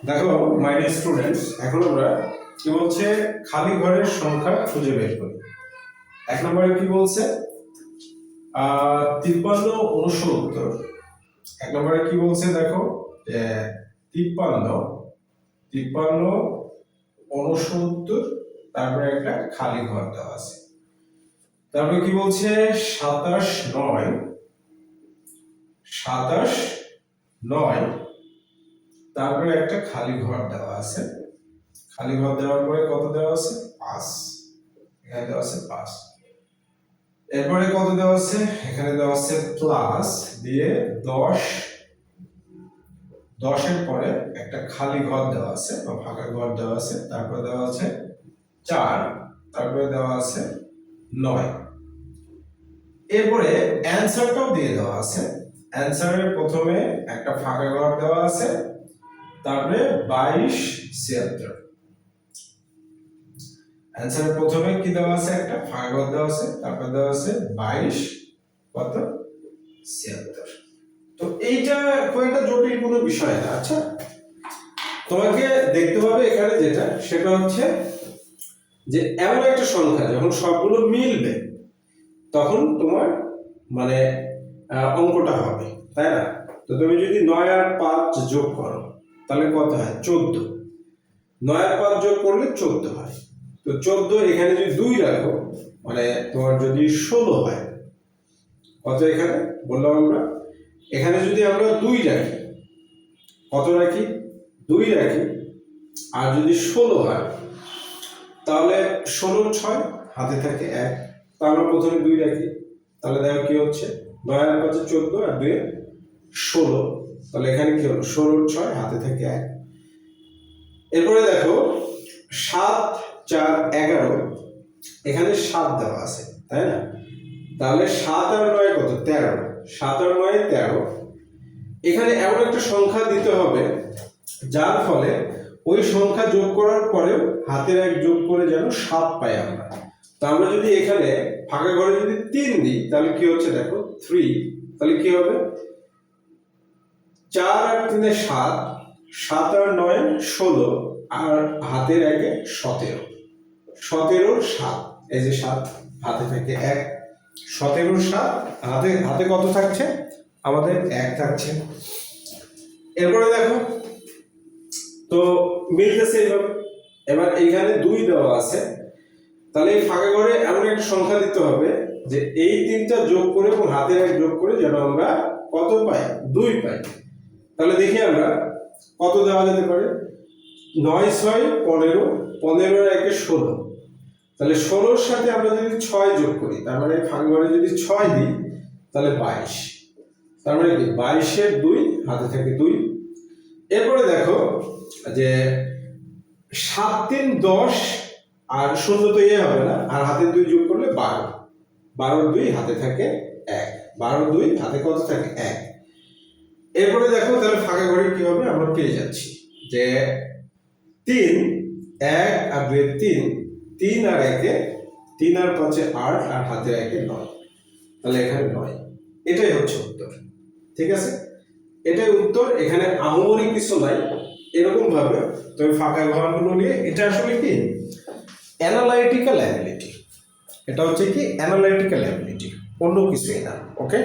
দেখো my dear students, এখন আমরা কি বলছে খালি ঘরের সংখ্যা খুঁজে বের করি। 1 নম্বরে কি বলছে 53 69। 1 নম্বরে কি বলছে দেখো যে 53 69, তারপরে একটা খালি ঘর দেওয়া আছে। তারপরে কি বলছে 27 9, তারপরে একটা খালি ঘর দেওয়া আছে। খালি ঘর দেওয়ার পরে কত দেওয়া আছে 5, এখানে দেওয়া আছে 5। এরপরে কত দেওয়া আছে, এখানে দেওয়া আছে প্লাস দিয়ে 10 এর পরে একটা খালি ঘর দেওয়া আছে বা ফাঁকা ঘর দেওয়া আছে। তারপরে দেওয়া আছে 4, তারপরে দেওয়া আছে 9। এরপরে অ্যানসারটাও দিয়ে দেওয়া আছে। অ্যানসারের প্রথমে একটা ফাঁকা ঘর দেওয়া আছে, তারপরে 22 76। অ্যানসারের প্রথমে কি দেওয়া আছে, একটা ফাঁকা ঘর দেওয়া আছে, তারপরে দেওয়া আছে 22 কত 76। তো এইটা খুব একটা জটিল কোনো বিষয় না। আচ্ছা, তোমাকে দেখতে হবে এখানে যেটা, সেটা হচ্ছে যে এমন একটা সংখ্যা যখন সবগুলো মিলবে তখন তোমার মানে অঙ্কটা হবে, তাই না? তো তুমি যদি 9 আর 5 যোগ করো তাহলে কত হয় 14। 9 আর 5 যোগ করলে 14 হয়। তো 14 এখানে যদি 2 রাখো মানে তোমার যদি 16 হয়। কত এখানে বললাম আমরা, এখানে যদি আমরা 2 রাখি, কত রাখি 2 রাখি, আর যদি 16 হয় তাহলে 16 6 হাতে থাকে 1। তো আমরা প্রথমে 2 রাখি, তাহলে দেখো কি হচ্ছে 9 আর 5 14 আর 2 16, তাহলে এখানে কি হলো 16 6 হাতে থাকে 1। এরপরে দেখো 7 4 11, এখানে 7 দেওয়া আছে, তাই না? তাহলে 7 আর 9 কত 13, 7 আর 9 13। এখানে এমন একটা সংখ্যা দিতে হবে যার ফলে ওই সংখ্যা যোগ করার পরেও হাতের 1 যোগ করে যেন 7 পাই আমরা। তো আমরা যদি এখানে ফাঁকা ঘরে যদি 3 দিই তাহলে কি হচ্ছে দেখো 3, তাহলে কি হবে 4 আর 3 7, 7 আর 9 16, আর হাতের 1 17, 17 7, এই যে 7 হাতে থাকে 1, 17 7 হাতে কত থাকছে আমাদের 1 থাকছে। এরপরে দেখো তো মিলতেছে এইভাবে। এবার এইখানে 2 দেওয়া আছে, তাহলে এই ফাঁকা ঘরে এমন একটা সংখ্যা দিতে হবে যে এই 3টা যোগ করে এবং হাতের 1 যোগ করে যেন আমরা কত পাই 2 পাই। তাহলে দেখি আমরা কত দেওয়া যেতে পারে 9 6 15, 15 আর 1 16, তাহলে 16 এর সাথে আমরা যদি 6 যোগ করি তার মানে ফাঁকা ঘরে যদি 6 দিই তাহলে 22, তার মানে কি 22 এর 2 হাতে থাকে 2। এরপরে দেখো যে 7 3 10, আর 0 তো হবে না, আর হাতে 2 যোগ করলে 12, 12 2 হাতে থাকে 1, 12 2 হাতে কত থাকে 1। এরপরে দেখো তাহলে ফাঁকা ঘরে কি হবে, আমরা পেয়ে যাচ্ছি যে 3 1 আর 2 3, 3 আর 1 3 আর 5 8, আর হাতে 1 9, তাহলে এখানে 9। এটাই হচ্ছে উত্তর, ঠিক আছে? এটাই উত্তর। এখানে আহামরি কিছু নাই। এরকম ভাবে তুমি ফাঁকা ঘরগুলো নিয়ে, এটা আসলে কি অ্যানালাইটিক্যাল অ্যাবিলিটি, এটা হচ্ছে কি অ্যানালাইটিক্যাল অ্যাবিলিটি, অন্য কিছুই না। ওকে।